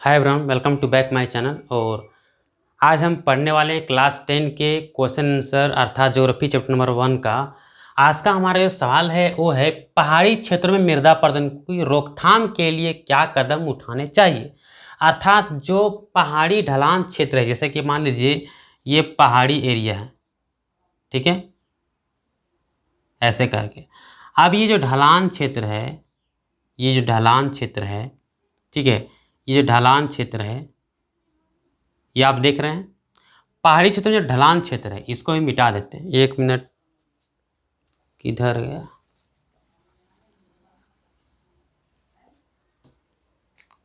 Hi everyone, welcome to back my channel. और आज हम पढ़ने वाले हैं क्लास 10 के क्वेश्चन आंसर अर्थात ज्योग्राफी चैप्टर नंबर 1 का। आज का हमारा जो सवाल है वो है पहाड़ी क्षेत्रों में मृदा अपरदन की रोकथाम के लिए क्या कदम उठाने चाहिए। अर्थात जो पहाड़ी ढलान क्षेत्र है, जैसे कि मान लीजिए ये पहाड़ी एरिया है, ठीक है, ऐसे करके। अब ये जो ढलान क्षेत्र है, ये जो ढलान क्षेत्र है, ठीक है, ये जो ढलान क्षेत्र है, ये आप देख रहे हैं पहाड़ी क्षेत्र में जो ढलान क्षेत्र है, इसको भी मिटा देते हैं। एक मिनट, किधर गया?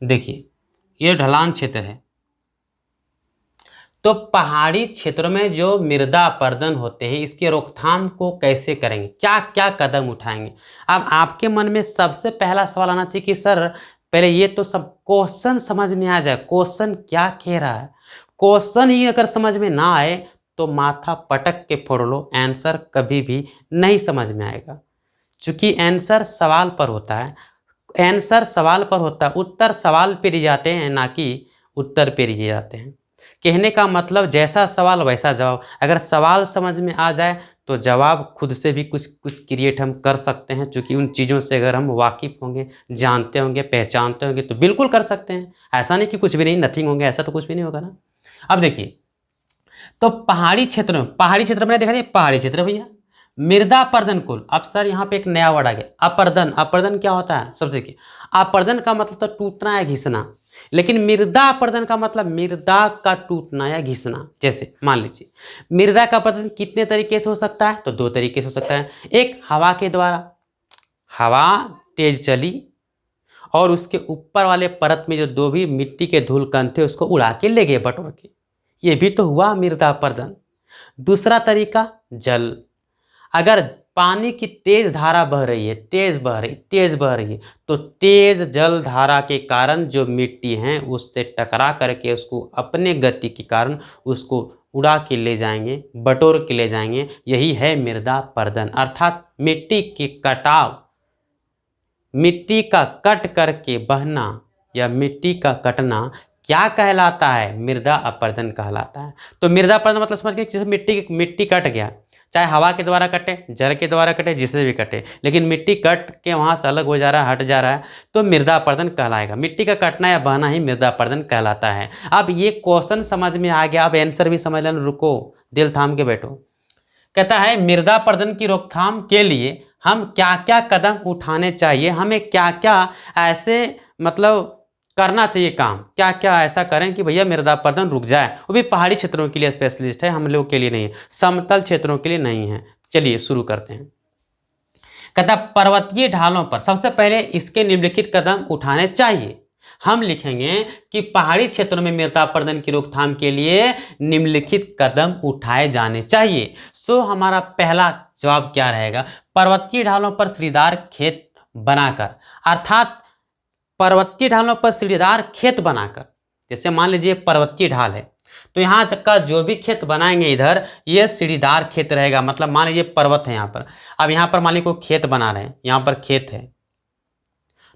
देखिए ये ढलान क्षेत्र है, तो पहाड़ी क्षेत्रों में जो मृदा अपरदन होते हैं इसके रोकथाम को कैसे करेंगे, क्या क्या कदम उठाएंगे। अब आपके मन में सबसे पहला सवाल आना चाहिए कि सर पहले ये तो सब क्वेश्चन समझ में आ जाए, क्वेश्चन क्या कह रहा है। क्वेश्चन ही अगर समझ में ना आए तो माथा पटक के फोड़ लो, आंसर कभी भी नहीं समझ में आएगा। चूंकि आंसर सवाल पर होता है, आंसर सवाल पर होता है, उत्तर सवाल पे दिए जाते हैं, ना कि उत्तर पे दिए जाते हैं। कहने का मतलब जैसा सवाल वैसा जवाब। अगर सवाल समझ में आ जाए तो जवाब खुद से भी कुछ कुछ क्रिएट हम कर सकते हैं, क्योंकि उन चीज़ों से अगर हम वाकिफ़ होंगे, जानते होंगे, पहचानते होंगे तो बिल्कुल कर सकते हैं। ऐसा नहीं कि कुछ भी नहीं, नथिंग होंगे, ऐसा तो कुछ भी नहीं होगा ना। अब देखिए, तो पहाड़ी क्षेत्र में देखा जाए, पहाड़ी क्षेत्र भैया मृदा अपरदन कुल। अब सर यहाँ पे एक नया वर्ड आ गया, अपरदन। अपरदन क्या होता है? सब देखिए, अपरदन का मतलब तो टूटना या घिसना, लेकिन मृदा अपरदन का मतलब मृदा का टूटना या घिसना। जैसे मान लीजिए मृदा का अपरदन कितने तरीके से हो सकता है, तो दो तरीके से हो सकता है। एक, हवा के द्वारा, हवा तेज चली और उसके ऊपर वाले परत में जो दो भी मिट्टी के धूल कण थे उसको उड़ा के ले गए बटोर के, ये भी तो हुआ मृदा अपरदन। दूसरा तरीका, जल। अगर पानी की तेज धारा बह रही है, तेज बह रही है, तो तेज जल धारा के कारण जो मिट्टी है उससे टकरा करके उसको अपने गति के कारण उसको उड़ा के ले जाएंगे, बटोर के ले जाएंगे। यही है मृदा अपरदन। अर्थात मिट्टी के कटाव, मिट्टी का कट करके बहना या मिट्टी का कटना क्या कहलाता है? मृदा अपरदन कहलाता है। तो मृदा अपरदन मतलब समझ गए, जैसे मिट्टी कट गया, चाहे हवा के द्वारा कटे, जल के द्वारा कटे, जिससे भी कटे, लेकिन मिट्टी कट के वहाँ से अलग हो जा रहा है, हट जा रहा है, तो मृदा अपरदन कहलाएगा। मिट्टी का कटना या बहना ही मृदा अपरदन कहलाता है। अब ये क्वेश्चन समझ में आ गया, अब आंसर भी समझ लेना। रुको, दिल थाम के बैठो। कहता है मृदा अपरदन की रोकथाम के लिए हम क्या क्या कदम उठाने चाहिए, हमें क्या क्या ऐसे मतलब करना चाहिए काम, क्या क्या ऐसा करें कि भैया मृदा अपरदन रुक जाए। वो भी पहाड़ी क्षेत्रों के लिए स्पेशलिस्ट है, हम लोग के लिए नहीं है, समतल क्षेत्रों के लिए नहीं है। चलिए शुरू करते हैं। कहता पर्वतीय ढालों पर सबसे पहले इसके निम्नलिखित कदम उठाने चाहिए। हम लिखेंगे कि पहाड़ी क्षेत्रों में मृदा अपरदन की रोकथाम के लिए निम्नलिखित कदम उठाए जाने चाहिए। सो हमारा पहला जवाब क्या रहेगा? पर्वतीय ढालों पर सीढ़ीदार खेत बनाकर। अर्थात पर्वतीय ढालों पर सीढ़ीदार खेत बनाकर, जैसे मान लीजिए पर्वतीय ढाल है तो यहाँ का जो भी खेत बनाएंगे इधर, ये सीढ़ीदार खेत रहेगा। मतलब मान लीजिए पर्वत है यहाँ पर, अब यहाँ पर मान लीजिए कोई खेत बना रहे हैं, यहाँ पर खेत है,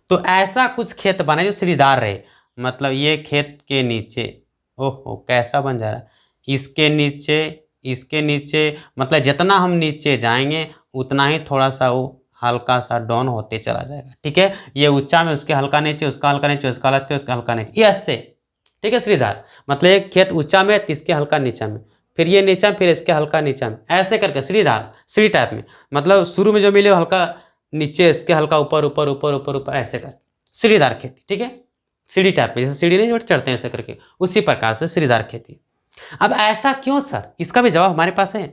तो ऐसा कुछ खेत बने जो सीढ़ीदार रहे। मतलब ये खेत के नीचे, ओहो कैसा बन जा रहा है, इसके नीचे, इसके नीचे, मतलब जितना हम नीचे जाएंगे उतना ही थोड़ा सा वो हल्का सा डाउन होते चला जाएगा। ठीक है, ये ऊंचा में उसके हल्का नीचे, उसका हल्का नीचे, उसका हल्का, उसका हल्का नीचे, ये ऐसे। ठीक है, सीढ़ीदार मतलब एक खेत ऊंचा में तो इसके हल्का नीचा में, फिर ये नीचा, फिर इसके हल्का नीचा में, ऐसे करके सीढ़ीदार, सीढ़ी टाइप में। मतलब शुरू में जो मिले हल्का नीचे, इसके हल्का ऊपर ऊपर ऊपर ऊपर ऊपर, ऐसे कर सीढ़ीदार खेती। ठीक है, सीढ़ी टाइप में, जैसे सीढ़ी नहीं बट चढ़ते हैं ऐसे करके, उसी प्रकार से सीढ़ीदार खेती। अब ऐसा क्यों सर? इसका भी जवाब हमारे पास है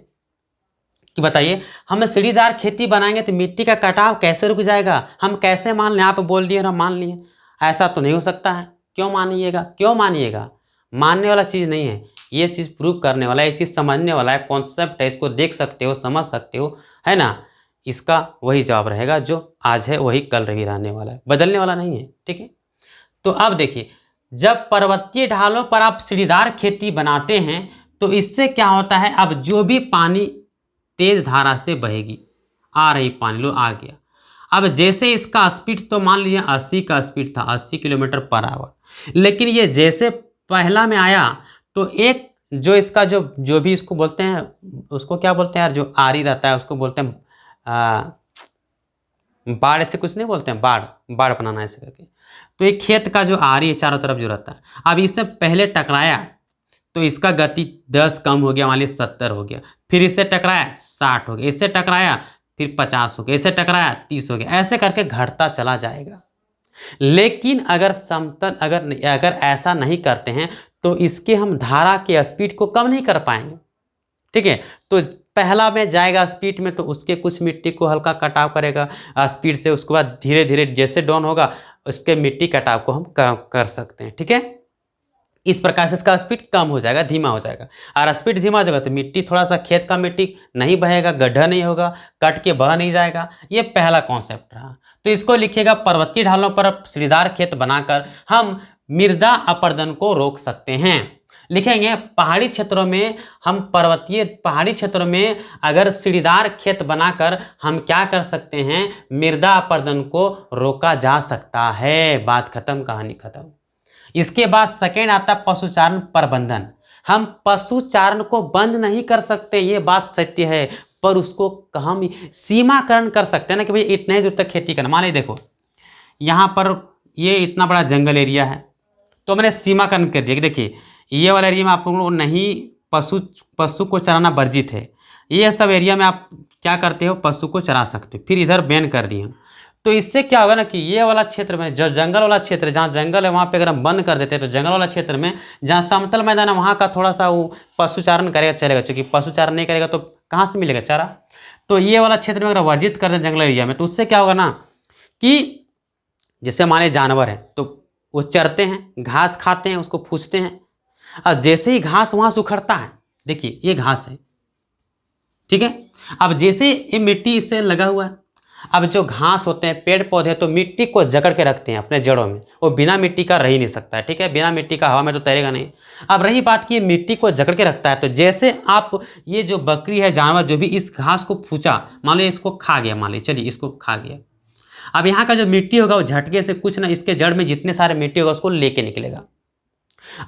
कि बताइए, हम सीढ़ीदार खेती बनाएंगे तो मिट्टी का कटाव कैसे रुक जाएगा? हम कैसे मान लें? आप बोल दिए और हम मान लिए, ऐसा तो नहीं हो सकता है। क्यों मानिएगा? क्यों मानिएगा? मानने वाला चीज़ नहीं है, ये चीज़ प्रूव करने वाला है, ये चीज़ समझने वाला है, कॉन्सेप्ट है, इसको देख सकते हो, समझ सकते हो, है ना। इसका वही जवाब रहेगा जो आज है वही कल भी रहने वाला है, बदलने वाला नहीं है। ठीक है, तो अब देखिए, जब पर्वतीय ढालों पर आप सीढ़ीदार खेती बनाते हैं तो इससे क्या होता है, अब जो भी पानी तेज धारा से बहेगी, आ रही पानी लो आ गया, अब जैसे इसका स्पीड तो मान लीजिए 80 का स्पीड था, 80 किलोमीटर पर आवर, लेकिन ये जैसे पहला में आया तो एक जो इसका जो भी इसको बोलते हैं, उसको क्या बोलते हैं यार, जो आरी रहता है उसको बोलते हैं बाढ़, ऐसे कुछ नहीं बोलते हैं, बाढ़ बाढ़ बनाना ऐसे करके। तो एक खेत का जो आरी है चारों तरफ जो रहता है, अब इससे पहले टकराया तो इसका गति 10 कम हो गया, मान लीजिए 70 हो गया, फिर इससे टकराया 60 हो गया, इससे टकराया फिर 50 हो गया, इससे टकराया 30 हो गया, ऐसे करके घटता चला जाएगा। लेकिन अगर समतल अगर ऐसा नहीं करते हैं तो इसके हम धारा के स्पीड को कम नहीं कर पाएंगे। ठीक है, तो पहला में जाएगा स्पीड में तो उसके कुछ मिट्टी को हल्का कटाव करेगा स्पीड से, उसके बाद धीरे धीरे जैसे डाउन होगा उसके मिट्टी कटाव को हम कम कर सकते हैं। ठीक है, इस प्रकार से इसका स्पीड कम हो जाएगा, धीमा हो जाएगा। और स्पीड धीमा हो जाएगा तो मिट्टी थोड़ा सा, खेत का मिट्टी नहीं बहेगा, गड्ढा नहीं होगा, कट के बह नहीं जाएगा। ये पहला कॉन्सेप्ट रहा। तो इसको लिखिएगा, पर्वतीय ढालों पर सीढ़ीदार खेत बनाकर हम मृदा अपरदन को रोक सकते हैं। लिखेंगे पहाड़ी क्षेत्रों में हम पहाड़ी क्षेत्रों में अगर सीढ़ीदार खेत बनाकर हम क्या कर सकते हैं, मृदा अपरदन को रोका जा सकता है। बात खत्म, कहानी खत्म। इसके बाद सेकेंड आता है पशुचारण प्रबंधन। हम पशुचारण को बंद नहीं कर सकते, ये बात सत्य है, पर उसको हम सीमाकरण कर सकते हैं ना, कि भाई इतने दूर तक खेती करना। मान लीजिए देखो यहाँ पर ये इतना बड़ा जंगल एरिया है तो मैंने सीमाकरण कर दिया कि देखिए ये वाला एरिया में आप लोग नहीं, पशु को चराना वर्जित है। ये सब एरिया में आप क्या करते हो, पशु को चरा सकते हो। फिर इधर बैन कर दिए, तो इससे क्या होगा ना कि ये वाला क्षेत्र में जो जंगल वाला क्षेत्र है, जहाँ जंगल है वहाँ पे अगर हम बंद कर देते हैं तो जंगल वाला क्षेत्र में जहाँ समतल मैदान है वहाँ का थोड़ा सा वो पशुचारण करेगा चलेगा, क्योंकि पशुचारण नहीं करेगा तो कहाँ से मिलेगा चारा। तो ये वाला क्षेत्र में अगर वर्जित कर दें जंगल एरिया में तो उससे क्या होगा ना कि जैसे हमारे जानवर हैं तो वो चरते हैं, घास खाते हैं, उसको फूंचते हैं, और जैसे ही घास वहाँ से उखड़ता है, देखिए ये घास है, ठीक है, अब जैसे ये मिट्टी इससे लगा हुआ है, अब जो घास होते हैं पेड़ पौधे तो मिट्टी को जकड़ के रखते हैं अपने जड़ों में, वो बिना मिट्टी का रह ही नहीं सकता है। ठीक है, बिना मिट्टी का हवा में तो तैरेगा नहीं। अब रही बात कि मिट्टी को जकड़ के रखता है, तो जैसे आप ये जो बकरी है, जानवर जो भी इस घास को फूचा, मान लो इसको खा गया, मान ली चलिए इसको खा गया, अब यहाँ का जो मिट्टी होगा वो झटके से कुछ ना इसके जड़ में जितने सारे मिट्टी होगा उसको लेके निकलेगा।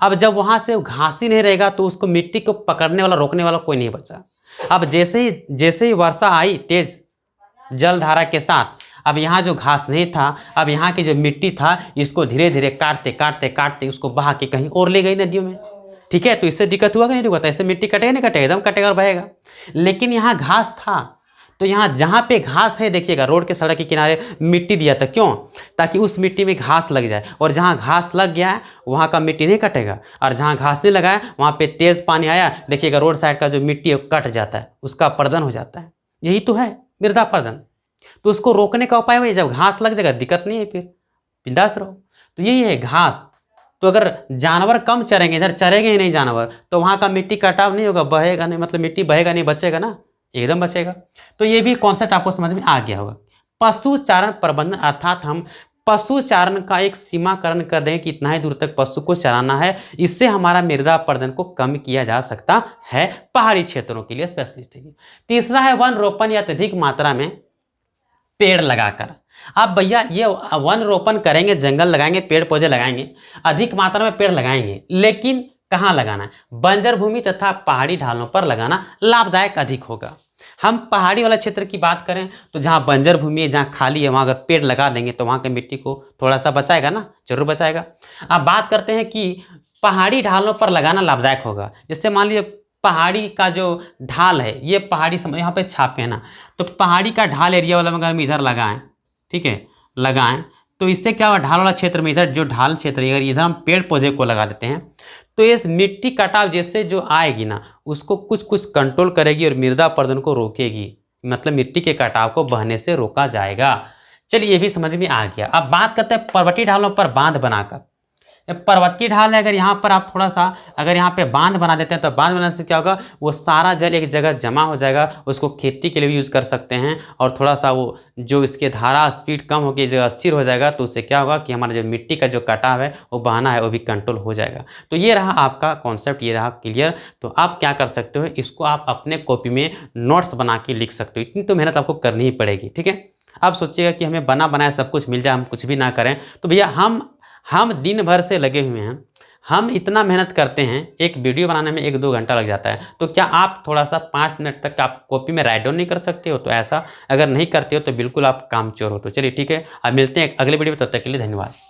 अब जब वहाँ से घास ही नहीं रहेगा तो उसको मिट्टी को पकड़ने वाला, रोकने वाला कोई नहीं बचा। अब जैसे ही वर्षा आई तेज जलधारा के साथ, अब यहाँ जो घास नहीं था, अब यहाँ की जो मिट्टी था इसको धीरे धीरे काटते काटते काटते उसको बहा के कहीं और ले गई नदियों में। ठीक है, तो इससे दिक्कत हुआ कि नहीं हुआ था, इससे मिट्टी कटेगा नहीं कटेगा, एकदम कटेगा और बहेगा। लेकिन यहाँ घास था तो यहाँ जहाँ पे घास है देखिएगा रोड के सड़क के किनारे मिट्टी दिया था, क्यों, ताकि उस मिट्टी में घास लग जाए, और जहाँ घास लग गया है वहाँ का मिट्टी नहीं कटेगा, और जहाँ घास नहीं लगा है वहाँ पे तेज़ पानी आया, देखिएगा रोड साइड का जो मिट्टी है कट जाता है, उसका अपरदन हो जाता है। यही तो है मृदा अपरदन। तो उसको रोकने का उपाय वही, जब घास लग जाएगा दिक्कत नहीं है, फिर बिंदास रहो। तो यही है घास। तो अगर जानवर कम चरेंगे, इधर चरेंगे ही नहीं जानवर, तो वहाँ का मिट्टी कटाव नहीं होगा, बहेगा नहीं, मतलब मिट्टी बहेगा नहीं, बचेगा ना, एकदम बचेगा। तो ये भी कॉन्सेप्ट आपको समझ में आ गया होगा। पशुचारण प्रबंधन अर्थात हम पशुचारण का एक सीमाकरण कर दें कि इतना ही दूर तक पशु को चराना है, इससे हमारा मृदा अपरदन को कम किया जा सकता है, पहाड़ी क्षेत्रों के लिए स्पेशलिस्ट है। तीसरा है वन रोपण या अत्यधिक मात्रा में पेड़ लगाकर। अब भैया ये वन रोपण करेंगे, जंगल लगाएंगे, पेड़ पौधे लगाएंगे, अधिक मात्रा में पेड़ लगाएंगे, लेकिन कहाँ लगाना है, बंजर भूमि तथा पहाड़ी ढालों पर लगाना लाभदायक अधिक होगा। हम पहाड़ी वाला क्षेत्र की बात करें तो जहाँ बंजर भूमि है, जहाँ खाली है, वहाँ अगर पेड़ लगा देंगे तो वहाँ की मिट्टी को थोड़ा सा बचाएगा ना, जरूर बचाएगा। अब बात करते हैं कि पहाड़ी ढालों पर लगाना लाभदायक होगा। जैसे मान लीजिए पहाड़ी का जो ढाल है, ये पहाड़ी यहाँ पे छापे हैं ना, तो पहाड़ी का ढाल एरिया वाला में अगर हम इधर लगाएं, ठीक है, लगाएं तो इससे क्या होगा, ढाल वाला क्षेत्र में, इधर जो ढाल क्षेत्र है, अगर इधर हम पेड़ पौधे को लगा देते हैं तो इस मिट्टी कटाव जैसे जो आएगी ना उसको कुछ कुछ कंट्रोल करेगी और मृदा अपरदन को रोकेगी, मतलब मिट्टी के कटाव को बहने से रोका जाएगा। चलिए ये भी समझ में आ गया। अब बात करते हैं पर्वतीय ढालों पर बांध बनाकर। पर्वतीय ढाल है, अगर यहाँ पर आप थोड़ा सा अगर यहाँ पे बांध बना देते हैं तो बांध बनाने से क्या होगा, वो सारा जल एक जगह जमा हो जाएगा, उसको खेती के लिए भी यूज़ कर सकते हैं, और थोड़ा सा वो जो इसके धारा स्पीड कम होगी, जो स्थिर हो जाएगा, तो उससे क्या होगा कि हमारा जो मिट्टी का जो कटाव है वो बहाना है वो भी कंट्रोल हो जाएगा। तो ये रहा आपका कॉन्सेप्ट, ये रहा क्लियर। तो आप क्या कर सकते हो, इसको आप अपने कॉपी में नोट्स बना के लिख सकते हो, इतनी तो मेहनत आपको करनी ही पड़ेगी। ठीक है, अब सोचिएगा कि हमें बना बनाया सब कुछ मिल जाए, हम कुछ भी ना करें, तो भैया हम दिन भर से लगे हुए हैं, हम इतना मेहनत करते हैं, एक वीडियो बनाने में 1-2 घंटा लग जाता है, तो क्या आप थोड़ा सा 5 मिनट तक आप कॉपी में राइट डाउन नहीं कर सकते हो? तो ऐसा अगर नहीं करते हो तो बिल्कुल आप कामचोर हो। तो चलिए ठीक है, अब मिलते हैं एक अगले वीडियो में, तब तक के लिए धन्यवाद।